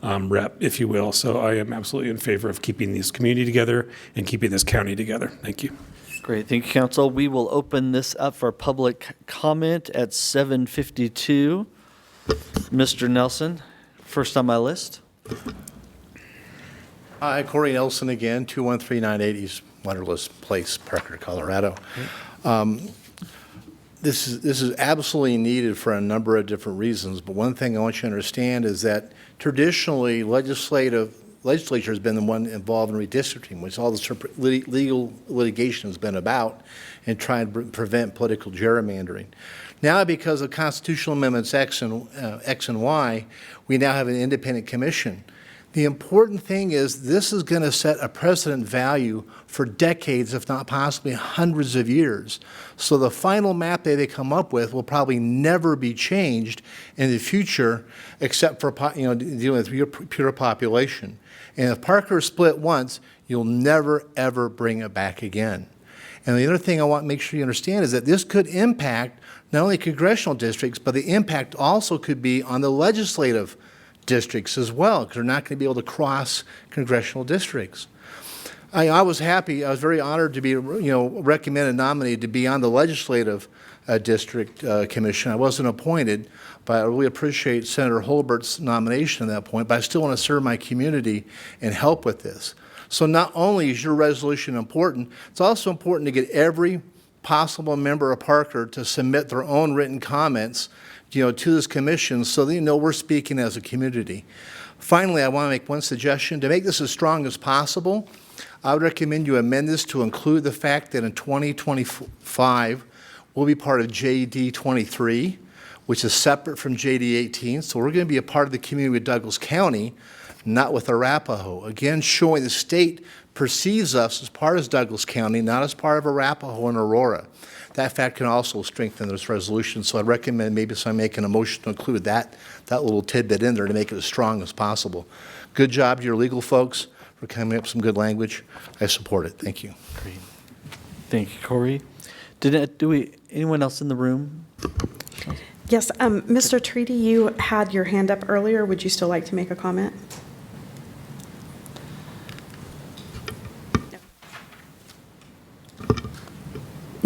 rep, if you will. So I am absolutely in favor of keeping this community together and keeping this county together. Thank you. Great. Thank you, Council. We will open this up for public comment at 7:52. Mr. Nelson, first on my list. Hi, Corey Nelson again, 21398 East Wonderless Place, Parker, Colorado. This is absolutely needed for a number of different reasons, but one thing I want you to understand is that traditionally legislature has been the one involved in redistricting, which all the legal litigation has been about, and trying to prevent political gerrymandering. Now, because of constitutional amendments X and Y, we now have an independent commission. The important thing is this is going to set a precedent value for decades, if not possibly hundreds of years. So the final map that they come up with will probably never be changed in the future, except for dealing with pure population. And if Parker is split once, you'll never, ever bring it back again. And the other thing I want to make sure you understand is that this could impact not only congressional districts, but the impact also could be on the legislative districts as well, because they're not going to be able to cross congressional districts. I was happy, I was very honored to be, recommended, nominated to be on the legislative district commission. I wasn't appointed, but I really appreciate Senator Holbert's nomination at that point, but I still want to serve my community and help with this. So not only is your resolution important, it's also important to get every possible member of Parker to submit their own written comments, to this commission so they know we're speaking as a community. Finally, I want to make one suggestion. To make this as strong as possible, I would recommend you amend this to include the fact that in 2025, we'll be part of JD 23, which is separate from JD 18. So we're going to be a part of the community with Douglas County, not with Arapahoe. Again, showing the state perceives us as part of Douglas County, not as part of Arapahoe and Aurora. That fact can also strengthen this resolution. So I'd recommend maybe I'm making a motion to include that little tidbit in there to make it as strong as possible. Good job to your legal folks for coming up with some good language. I support it. Thank you. Great. Thank you, Corey. Anyone else in the room? Yes, Mr. Treaty, you had your hand up earlier. Would you still like to make a comment?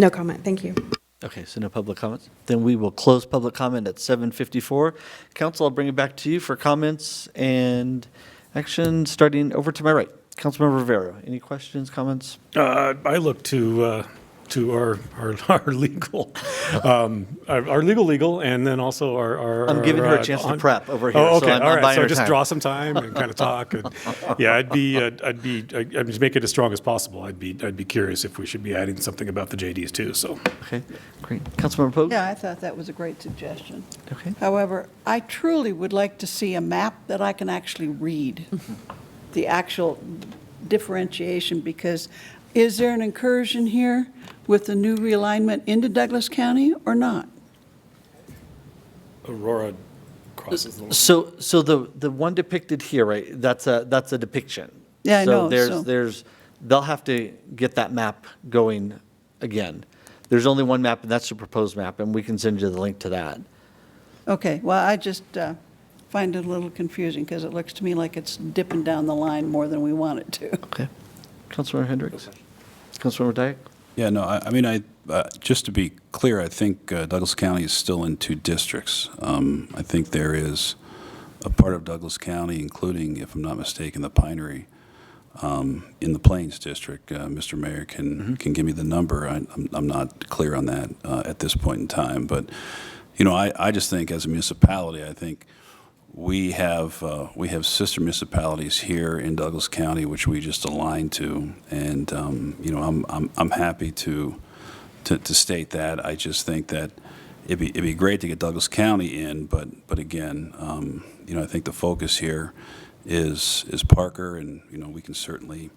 No comment. Thank you. Okay, so no public comments. Then we will close public comment at 7:54. Council, I'll bring it back to you for comments and action, starting over to my right. Councilmember Rivera, any questions, comments? I look to our legal, our legal, and then also our. I'm giving her a chance to prep over here. Oh, okay, so I'm all right. So buying her just time. draw some time and kind of talk. And, yeah, I'd just make it as strong as possible. I'd be curious if we should be adding something about the JDs too. So. Okay, great. Councilmember Pogue? Yeah, I thought that was a great suggestion. Okay. However, I truly would like to see a map that I can actually read, the actual differentiation, because is there an incursion here with the new realignment into Douglas County or not? Aurora crosses the. So the one depicted here, right? That's a depiction. Yeah, I know. There's they'll have to get that map going again. There's only one map, and that's the proposed map, and we can send you the link to that. Okay, well, I just find it a little confusing because it looks to me like it's dipping down the line more than we want it to. Okay. Councilmember Hendricks? Councilmember Dyack? Yeah, no, I mean, just to be clear, I think Douglas County is still in 2 districts. I think there is a part of Douglas County, including, if I'm not mistaken, the Pinery, in the Plains District. Mr. Mayor can give me the number. I'm not clear on that at this point in time. But, I just think as a municipality, I think we have sister municipalities here in Douglas County, which we just align to, and I'm happy to state that. I just think that it'd be great to get Douglas County in, but again, I think the focus here is Parker, and we can certainly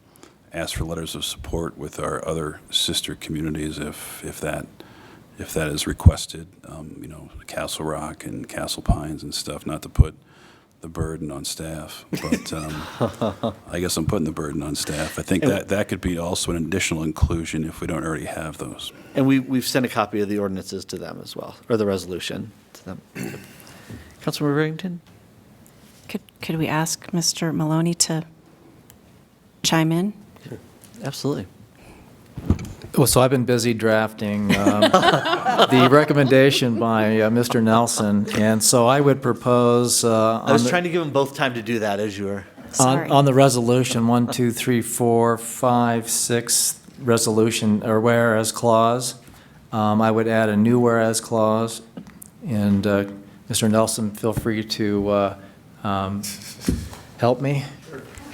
ask for letters of support with our other sister communities if that is requested. Castle Rock and Castle Pines and stuff. Not to put the burden on staff, but I guess I'm putting the burden on staff. I think that could be also an additional inclusion if we don't already have those. And we've sent a copy of the ordinances to them as well, or the resolution to them. Councilmember Barrington? Could we ask Mr. Maloney to chime in? Sure. Absolutely. Well, so I've been busy drafting the recommendation by Mr. Nelson, and so I would propose. I was trying to give them both time to do that as you were. On the resolution, 1, 2, 3, 4, 5, 6 resolution or whereas clause, I would add a new whereas clause, and Mr. Nelson, feel free to help me.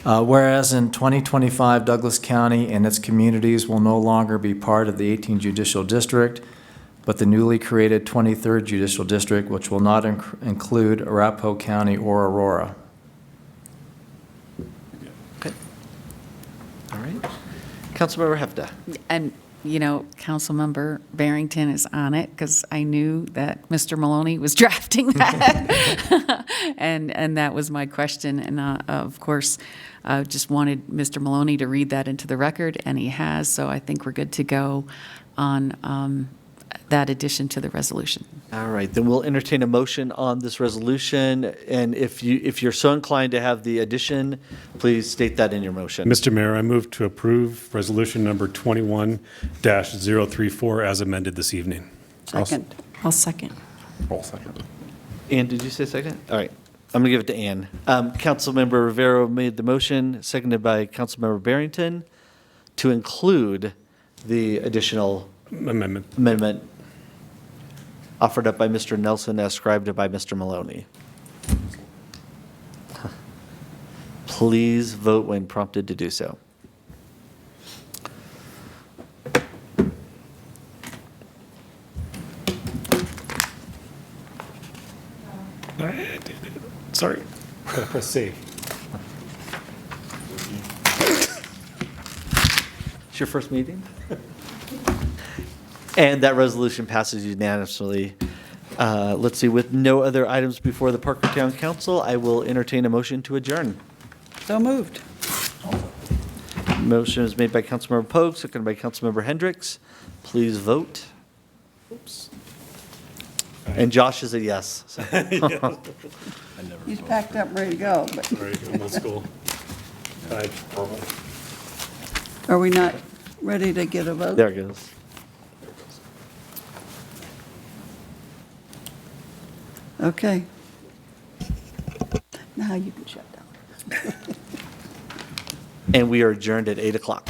Whereas in 2025, Douglas County and its communities will no longer be part of the 18th Judicial District, but the newly created 23rd Judicial District, which will not include Arapahoe County or Aurora. Okay. All right. Councilmember Hefta. And, Councilmember Barrington is on it because I knew that Mr. Maloney was drafting that. and that was my question. And of course, I just wanted Mr. Maloney to read that into the record, and he has. So I think we're good to go on that addition to the resolution. All right, then we'll entertain a motion on this resolution. And if you're so inclined to have the addition, please state that in your motion. Mr. Mayor, I move to approve resolution number 21-034 as amended this evening. Second. I'll second. I'll second. Ann, did you say second? All right, I'm going to give it to Ann. Councilmember Rivera made the motion, seconded by Councilmember Barrington, to include the additional amendment offered up by Mr. Nelson, as scribed by Mr. Maloney. Please vote when prompted to do so. Sorry, gotta press C. It's your first meeting? And that resolution passes unanimously. Let's see, with no other items before the Parker Town Council, I will entertain a motion to adjourn. So moved. Motion is made by Councilmember Pogue, seconded by Councilmember Hendricks. Please vote. Oops. And Josh is a yes. So. He's packed up, ready to go, but All right, I'm old school. Aye. are we not ready to get a vote? There it goes. Okay. Now you can shut down. And we are adjourned at 8 o'clock.